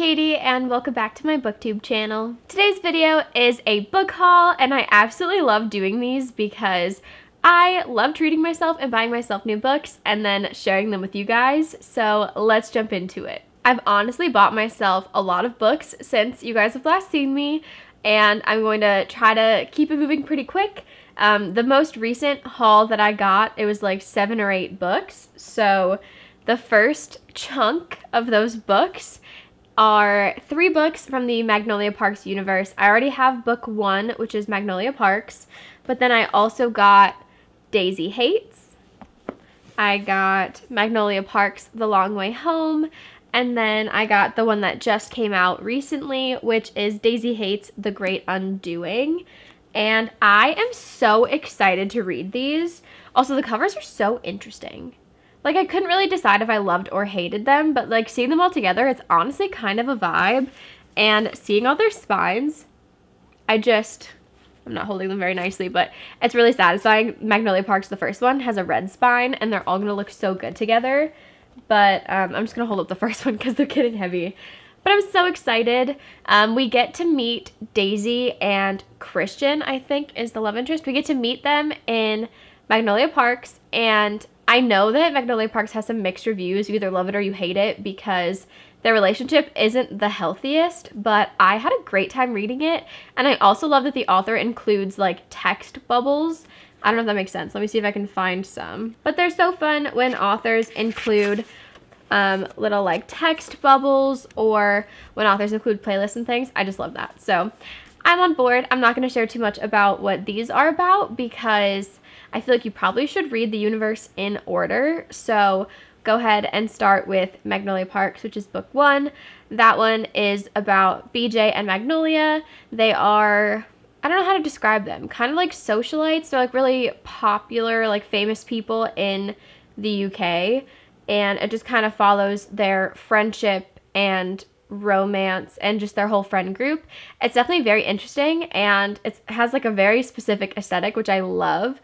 Katie and welcome back to my booktube channel. Today's video is a book haul and I absolutely love doing these because I love treating myself and buying myself new books and then sharing them with you guys, so let's jump into it. I've honestly bought myself a lot of books since you guys have last seen me, and I'm going to try to keep it moving pretty quick. The most recent haul that I got, it was like 7 or 8 books, so the first chunk of those books are 3 books from the Magnolia Parks universe. I already have book 1, which is Magnolia Parks, but then I also got Daisy Hates, I got Magnolia Parks The Long Way Home, and then I got the one that just came out recently, which is Daisy Hates The Great Undoing. And I am so excited to read these. Also, the covers are so interesting. Like, I couldn't really decide if I loved or hated them, but like seeing them all together, it's honestly kind of a vibe. And seeing all their spines, I'm not holding them very nicely, but it's really satisfying. Magnolia Parks, the first one, has a red spine, and they're all gonna look so good together. But I'm just gonna hold up the first one because they're getting heavy. But I'm so excited. We get to meet Daisy and Christian, I think, is the love interest. We get to meet them in Magnolia Parks, and I know that Magnolia Parks has some mixed reviews. You either love it or you hate it because their relationship isn't the healthiest, but I had a great time reading it. And I also love that the author includes like text bubbles. I don't know if that makes sense. Let me see if I can find some. But they're so fun when authors include little like text bubbles, or when authors include playlists and things. I just love that. So I'm on board. I'm not going to share too much about what these are about because I feel like you probably should read the universe in order. So go ahead and start with Magnolia Parks, which is book 1. That one is about BJ and Magnolia. They are, I don't know how to describe them, kind of like socialites. They're like really popular, like famous people in the UK. And it just kind of follows their friendship and romance and just their whole friend group. It's definitely very interesting, and it has like a very specific aesthetic, which I love.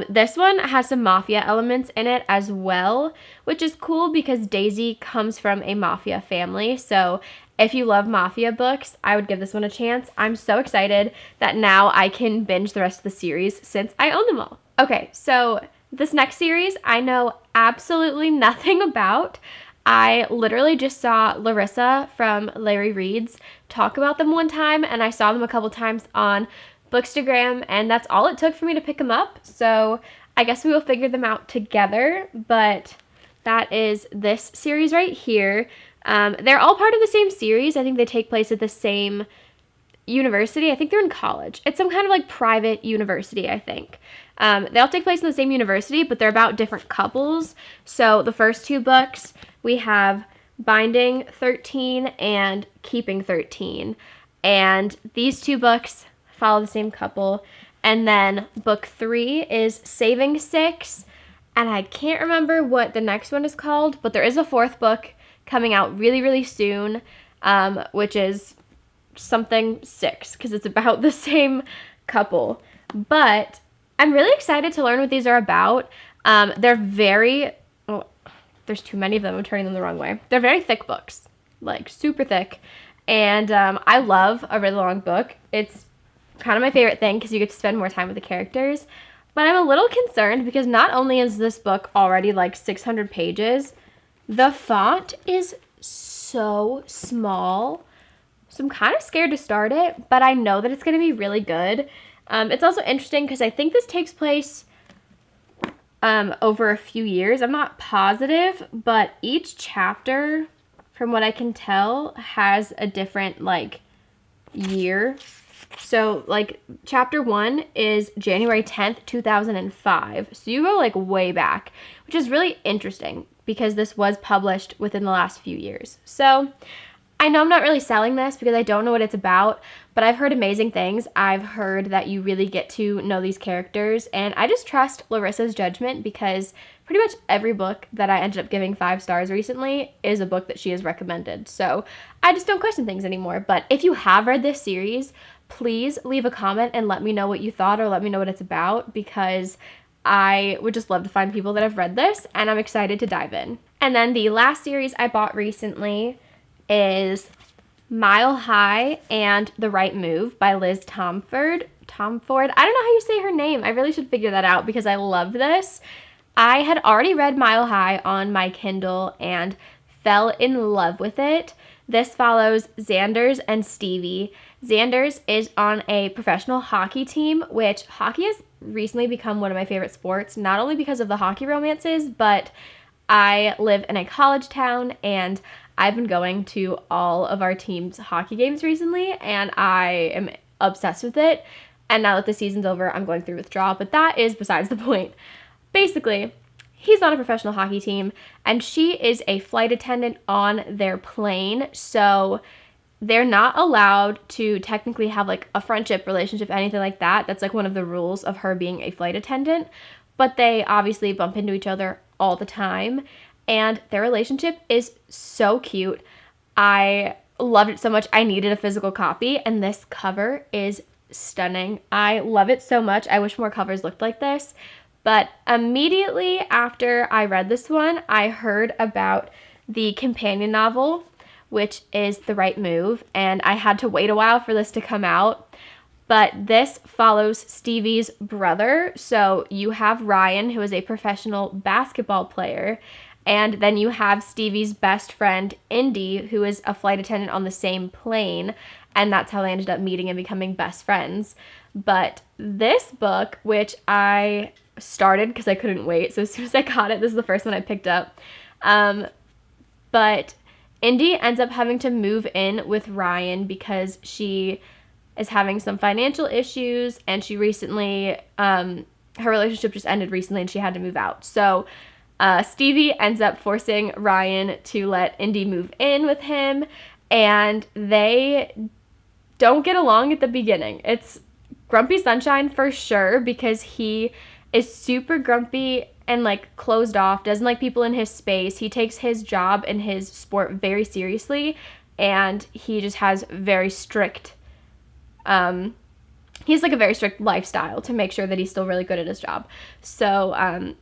This one has some mafia elements in it as well, which is cool because Daisy comes from a mafia family. So if you love mafia books, I would give this one a chance. I'm so excited that now I can binge the rest of the series since I own them all. Okay, so this next series I know absolutely nothing about. I literally just saw Larissa from Larry Reads talk about them one time, and I saw them a couple times on Bookstagram, and that's all it took for me to pick them up. So I guess we will figure them out together, but that is this series right here. They're all part of the same series. I think they take place at the same university. I think they're in college. It's some kind of like private university, I think. They all take place in the same university, but they're about different couples. So the first 2 books, we have Binding 13 and Keeping 13. And these 2 books follow the same couple. And then book 3 is Saving 6. And I can't remember what the next one is called, but there is a 4th book coming out really, really soon, which is something 6, because it's about the same couple. But I'm really excited to learn what these are about. They're very, oh, there's too many of them. I'm turning them the wrong way. They're very thick books, like super thick. And I love a really long book. It's kind of my favorite thing because you get to spend more time with the characters. But I'm a little concerned because not only is this book already like 600 pages, the font is so small. So I'm kind of scared to start it, but I know that it's going to be really good. It's also interesting because I think this takes place over a few years. I'm not positive, but each chapter, from what I can tell, has a different like year. So like chapter 1 is January 10th, 2005. So you go like way back, which is really interesting because this was published within the last few years. So I know I'm not really selling this because I don't know what it's about, but I've heard amazing things. I've heard that you really get to know these characters, and I just trust Larissa's judgment because pretty much every book that I ended up giving 5 stars recently is a book that she has recommended. So I just don't question things anymore. But if you have read this series, please leave a comment and let me know what you thought, or let me know what it's about, because I would just love to find people that have read this, and I'm excited to dive in. And then the last series I bought recently is Mile High and The Right Move by Liz Tomford. Tomford. I don't know how you say her name. I really should figure that out because I love this. I had already read Mile High on my Kindle and fell in love with it. This follows Xander's and Stevie. Xander's is on a professional hockey team, which hockey has recently become one of my favorite sports, not only because of the hockey romances, but I live in a college town and I've been going to all of our team's hockey games recently and I am obsessed with it. And now that the season's over, I'm going through withdrawal, but that is besides the point. Basically, he's on a professional hockey team and she is a flight attendant on their plane. So they're not allowed to technically have like a friendship, relationship, anything like that. That's like one of the rules of her being a flight attendant. But they obviously bump into each other all the time. And their relationship is so cute. I loved it so much. I needed a physical copy. And this cover is stunning. I love it so much. I wish more covers looked like this. But immediately after I read this one, I heard about the companion novel, which is The Right Move, and I had to wait a while for this to come out. But this follows Stevie's brother. So you have Ryan, who is a professional basketball player, and then you have Stevie's best friend, Indy, who is a flight attendant on the same plane, and that's how they ended up meeting and becoming best friends. But this book, which I started because I couldn't wait, so as soon as I got it, this is the first one I picked up. But Indy ends up having to move in with Ryan because she is having some financial issues and she recently, her relationship just ended recently and she had to move out. So Stevie ends up forcing Ryan to let Indy move in with him and they don't get along at the beginning. It's Grumpy Sunshine for sure because he is super grumpy and like closed off, doesn't like people in his space. He takes his job and his sport very seriously and he just has very strict, he's like a very strict lifestyle to make sure that he's still really good at his job. So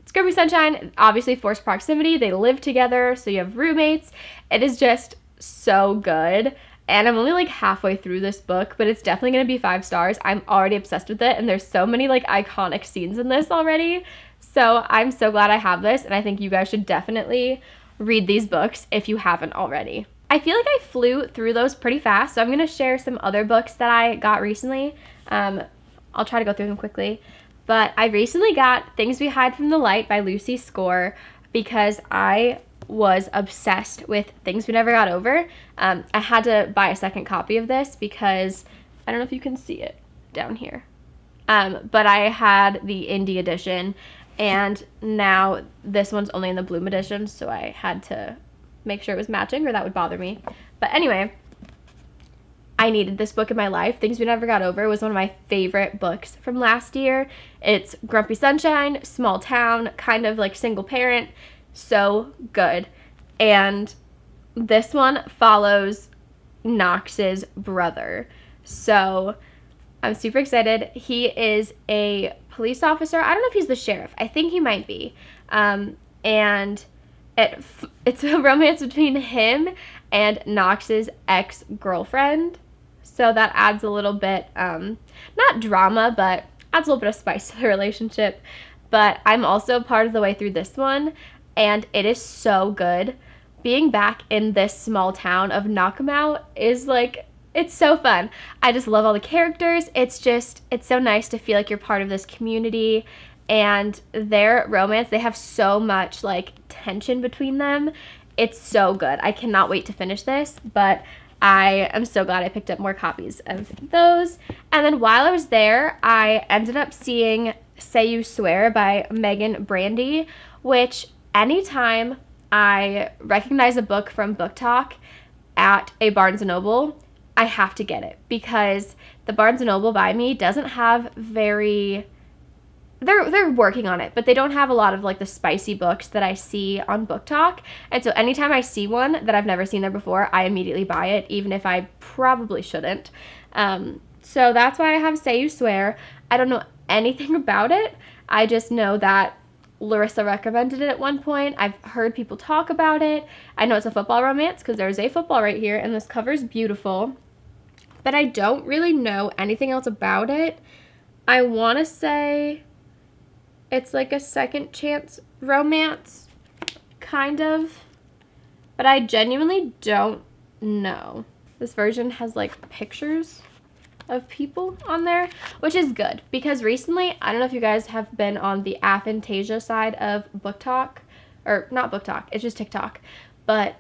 it's Grumpy Sunshine, obviously forced proximity. They live together, so you have roommates. It is just so good. And I'm only like halfway through this book, but it's definitely going to be 5 stars. I'm already obsessed with it, and there's so many like iconic scenes in this already. So I'm so glad I have this, and I think you guys should definitely read these books if you haven't already. I feel like I flew through those pretty fast, so I'm going to share some other books that I got recently. I'll try to go through them quickly. But I recently got Things We Hide from the Light by Lucy Score because I was obsessed with Things We Never Got Over. I had to buy a second copy of this because I don't know if you can see it down here. But I had the indie edition and now this one's only in the Bloom edition, so I had to make sure it was matching or that would bother me. But anyway, I needed this book in my life. Things We Never Got Over was one of my favorite books from last year. It's Grumpy Sunshine, small town, kind of like single parent. So good. And this one follows Knox's brother. So I'm super excited. He is a police officer. I don't know if he's the sheriff. I think he might be. And it's a romance between him and Knox's ex-girlfriend. So that adds a little bit, not drama, but adds a little bit of spice to the relationship. But I'm also part of the way through this one. And it is so good. Being back in this small town of Knockemout is like, it's so fun. I just love all the characters. It's so nice to feel like you're part of this community. And their romance, they have so much like tension between them. It's so good. I cannot wait to finish this, but I am so glad I picked up more copies of those. And then while I was there, I ended up seeing Say You Swear by Megan Brandy, which anytime I recognize a book from BookTok at a Barnes & Noble, I have to get it because the Barnes & Noble by me doesn't have they're working on it, but they don't have a lot of like the spicy books that I see on BookTok. And so anytime I see one that I've never seen there before, I immediately buy it, even if I probably shouldn't. So that's why I have Say You Swear. I don't know anything about it. I just know that Larissa recommended it at one point. I've heard people talk about it. I know it's a football romance because there's a football right here, and this cover is beautiful. But I don't really know anything else about it. I want to say it's like a second chance romance, kind of. But I genuinely don't know. This version has like pictures of people on there, which is good because recently, I don't know if you guys have been on the Aphantasia side of BookTok, or not BookTok, it's just TikTok, but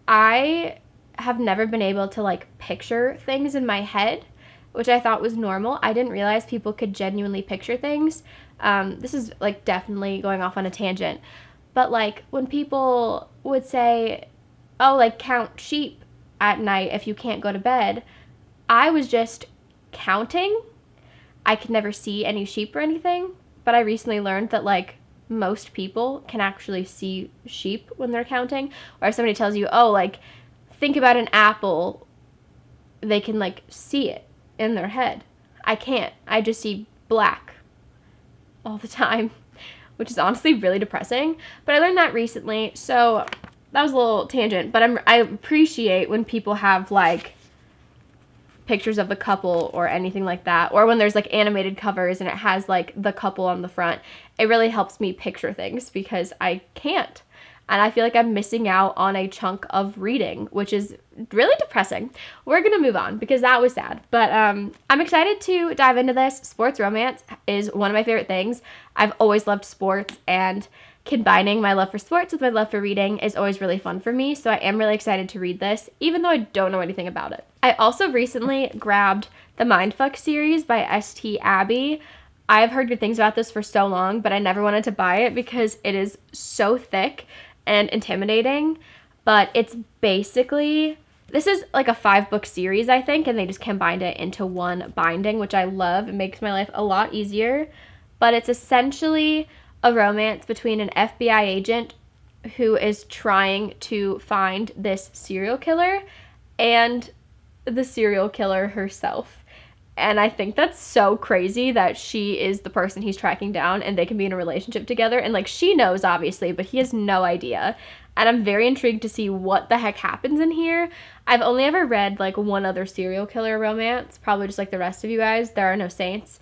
I have never been able to like picture things in my head, which I thought was normal. I didn't realize people could genuinely picture things. This is like definitely going off on a tangent, but like when people would say, oh, like count sheep at night if you can't go to bed, I was just counting. I could never see any sheep or anything, but I recently learned that like most people can actually see sheep when they're counting. Or if somebody tells you, oh, like think about an apple, they can like see it in their head. I can't. I just see black all the time, which is honestly really depressing. But I learned that recently, so that was a little tangent. But I appreciate when people have like pictures of the couple or anything like that, or when there's like animated covers and it has like the couple on the front. It really helps me picture things because I can't, and I feel like I'm missing out on a chunk of reading, which is really depressing. We're gonna move on because that was sad, but I'm excited to dive into this. Sports romance is one of my favorite things. I've always loved sports, and combining my love for sports with my love for reading is always really fun for me, so I am really excited to read this, even though I don't know anything about it. I also recently grabbed the Mindfuck series by St. Abby. I've heard good things about this for so long, but I never wanted to buy it because it is so thick and intimidating, but it's basically, this is like a 5-book series, I think, and they just combined it into one binding, which I love. It makes my life a lot easier, but it's essentially a romance between an FBI agent who is trying to find this serial killer and the serial killer herself. And I think that's so crazy that she is the person he's tracking down and they can be in a relationship together. And like she knows obviously, but he has no idea. And I'm very intrigued to see what the heck happens in here. I've only ever read like one other serial killer romance, probably just like the rest of you guys. There Are No Saints.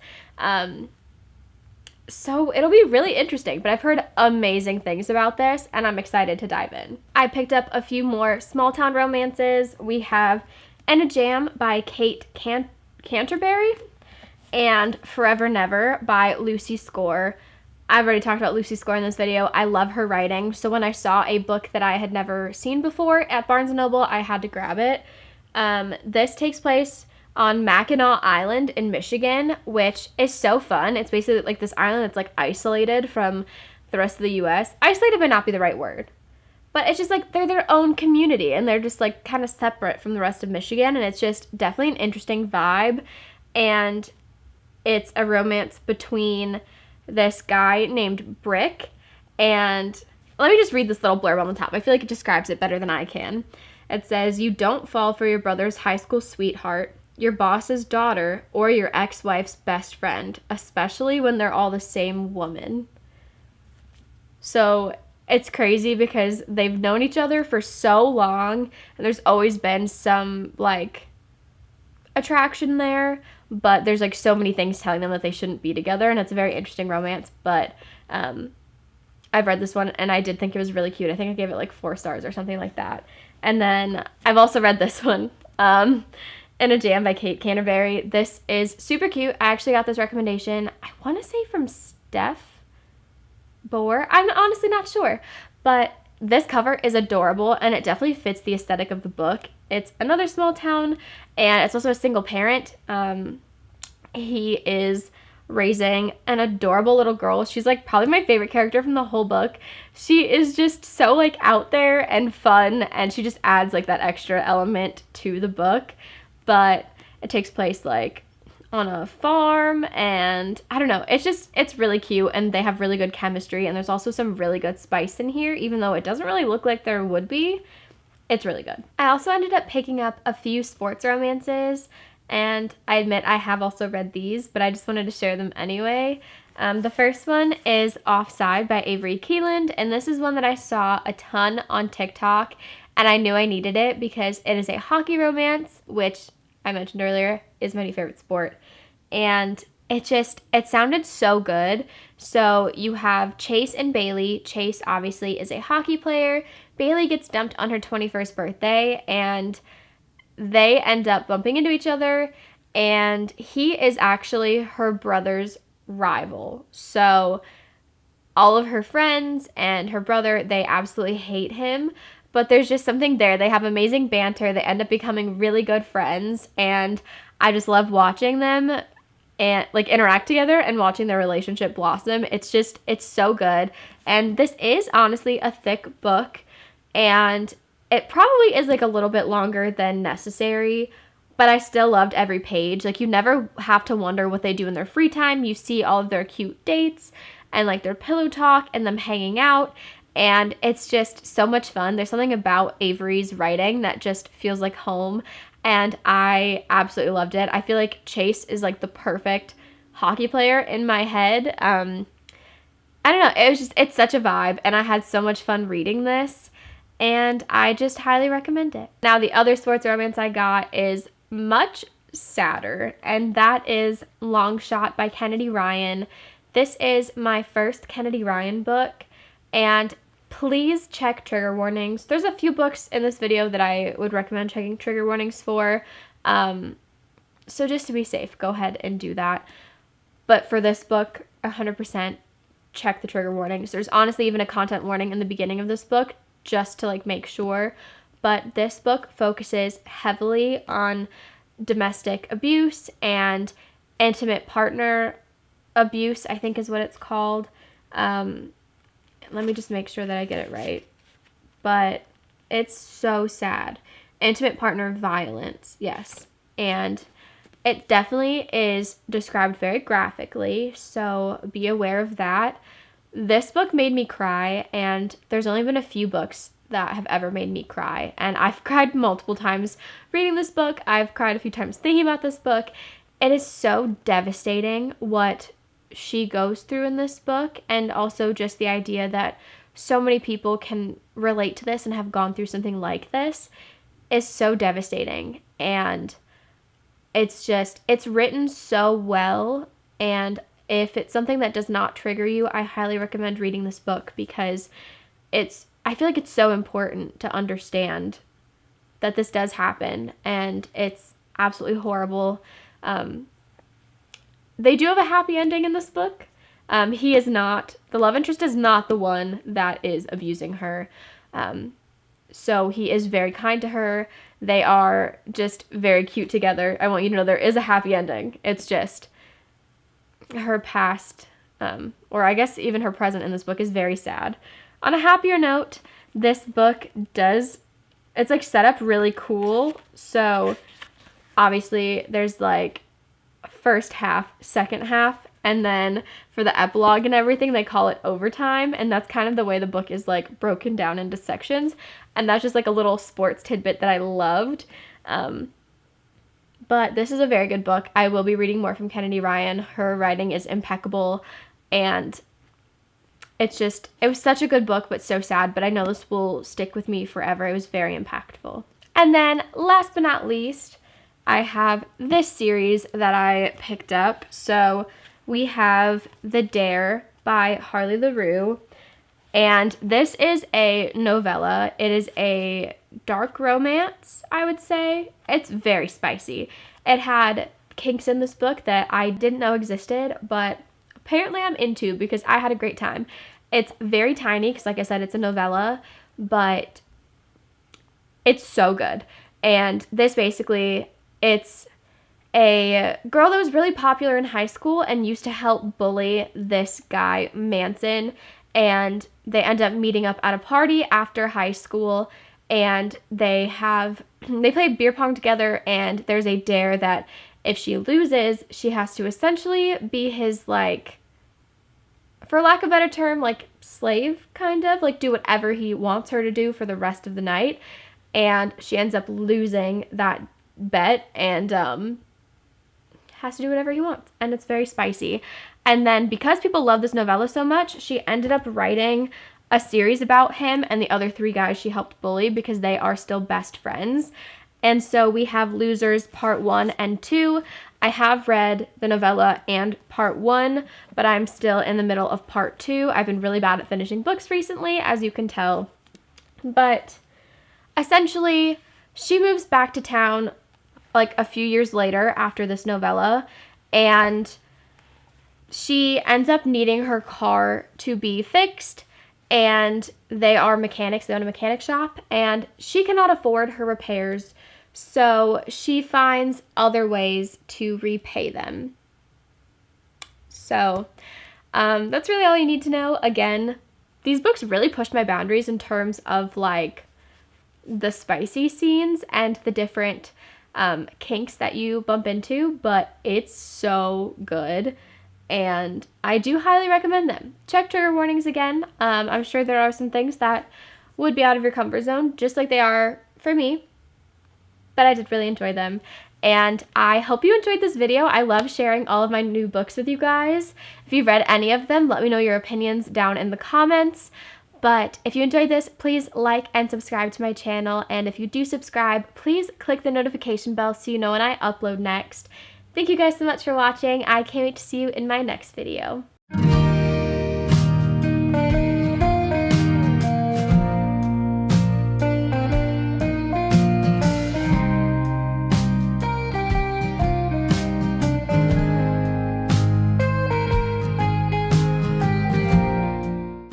So it'll be really interesting, but I've heard amazing things about this, and I'm excited to dive in. I picked up a few more small town romances. We have In a Jam by Kate Canterbury and Forever Never by Lucy Score. I've already talked about Lucy Score in this video. I love her writing, so when I saw a book that I had never seen before at Barnes & Noble, I had to grab it. This takes place on Mackinac Island in Michigan, which is so fun. It's basically like this island that's like isolated from the rest of the US. Isolated might not be the right word, but it's just like they're their own community and they're just like kind of separate from the rest of Michigan, and it's just definitely an interesting vibe. And it's a romance between this guy named Brick, and let me just read this little blurb on the top. I feel like it describes it better than I can. It says, "You don't fall for your brother's high school sweetheart, your boss's daughter, or your ex-wife's best friend, especially when they're all the same woman." So it's crazy because they've known each other for so long, and there's always been some like attraction there, but there's like so many things telling them that they shouldn't be together, and it's a very interesting romance. But I've read this one and I did think it was really cute. I think I gave it like 4 stars or something like that. And then I've also read this one, In a Jam by Kate Canterbury. This is super cute. I actually got this recommendation, I want to say from Steph Boer. I'm honestly not sure, but this cover is adorable and it definitely fits the aesthetic of the book. It's another small town, and it's also a single parent. He is raising an adorable little girl. She's like probably my favorite character from the whole book. She is just so like out there and fun, and she just adds like that extra element to the book. But it takes place like on a farm, and I don't know, it's really cute, and they have really good chemistry, and there's also some really good spice in here, even though it doesn't really look like there would be. It's really good. I also ended up picking up a few sports romances, and I admit I have also read these, but I just wanted to share them anyway. The first one is Offside by Avery Keeland, and this is one that I saw a ton on TikTok, and I knew I needed it because it is a hockey romance, which I mentioned earlier is my new favorite sport. And it sounded so good. So you have Chase and Bailey. Chase obviously is a hockey player. Bailey gets dumped on her 21st birthday, and they end up bumping into each other, and he is actually her brother's rival. So all of her friends and her brother, they absolutely hate him, but there's just something there. They have amazing banter. They end up becoming really good friends, and I just love watching them and like interact together and watching their relationship blossom. It's so good. And this is honestly a thick book, and it probably is like a little bit longer than necessary, but I still loved every page. Like, you never have to wonder what they do in their free time. You see all of their cute dates and like their pillow talk and them hanging out, and it's just so much fun. There's something about Avery's writing that just feels like home, and I absolutely loved it. I feel like Chase is like the perfect hockey player in my head. I don't know. It's such a vibe, and I had so much fun reading this, and I just highly recommend it. Now, the other sports romance I got is much sadder, and that is Long Shot by Kennedy Ryan. This is my first Kennedy Ryan book, and please check trigger warnings. There's a few books in this video that I would recommend checking trigger warnings for, so just to be safe, go ahead and do that. But for this book, 100% check the trigger warnings. There's honestly even a content warning in the beginning of this book, just to like make sure. But this book focuses heavily on domestic abuse and intimate partner abuse, I think is what it's called. Let me just make sure that I get it right. But it's so sad. Intimate partner violence, yes. And it definitely is described very graphically, so be aware of that. This book made me cry, and there's only been a few books that have ever made me cry, and I've cried multiple times reading this book. I've cried a few times thinking about this book. It is so devastating what she goes through in this book, and also just the idea that so many people can relate to this and have gone through something like this is so devastating. And it's written so well, and if it's something that does not trigger you, I highly recommend reading this book, because I feel like it's so important to understand that this does happen, and it's absolutely horrible. They do have a happy ending in this book. The love interest is not the one that is abusing her. So he is very kind to her. They are just very cute together. I want you to know there is a happy ending. It's just her past, or I guess even her present in this book, is very sad. On a happier note, this book it's like set up really cool. So obviously there's like first half, second half, and then for the epilogue and everything, they call it overtime, and that's kind of the way the book is like broken down into sections, and that's just like a little sports tidbit that I loved. But this is a very good book. I will be reading more from Kennedy Ryan. Her writing is impeccable, and it was such a good book, but so sad, but I know this will stick with me forever. It was very impactful. And then last but not least, I have this series that I picked up. So we have The Dare by Harley LaRue, and this is a novella. It is a dark romance, I would say. It's very spicy. It had kinks in this book that I didn't know existed, but apparently I'm into, because I had a great time. It's very tiny, because like I said, it's a novella, but it's so good. And this basically, it's a girl that was really popular in high school and used to help bully this guy, Manson, and they end up meeting up at a party after high school, and they play beer pong together, and there's a dare that if she loses, she has to essentially be his, like, for lack of a better term, like, slave, kind of, like, do whatever he wants her to do for the rest of the night, and she ends up losing that bet, and has to do whatever he wants, and it's very spicy. And then because people love this novella so much, she ended up writing a series about him and the other 3 guys she helped bully because they are still best friends. And so we have Losers Part 1 and 2. I have read the novella and Part 1, but I'm still in the middle of Part 2. I've been really bad at finishing books recently, as you can tell. But essentially, she moves back to town like a few years later after this novella, and she ends up needing her car to be fixed, and they are mechanics. They own a mechanic shop, and she cannot afford her repairs, so she finds other ways to repay them. So that's really all you need to know. Again, these books really pushed my boundaries in terms of like the spicy scenes and the different kinks that you bump into, but it's so good. And I do highly recommend them. Check trigger warnings again. I'm sure there are some things that would be out of your comfort zone, just like they are for me. But I did really enjoy them. And I hope you enjoyed this video. I love sharing all of my new books with you guys. If you've read any of them, let me know your opinions down in the comments. But if you enjoyed this, please like and subscribe to my channel. And if you do subscribe, please click the notification bell so you know when I upload next. Thank you guys so much for watching. I can't wait to see you in my next video.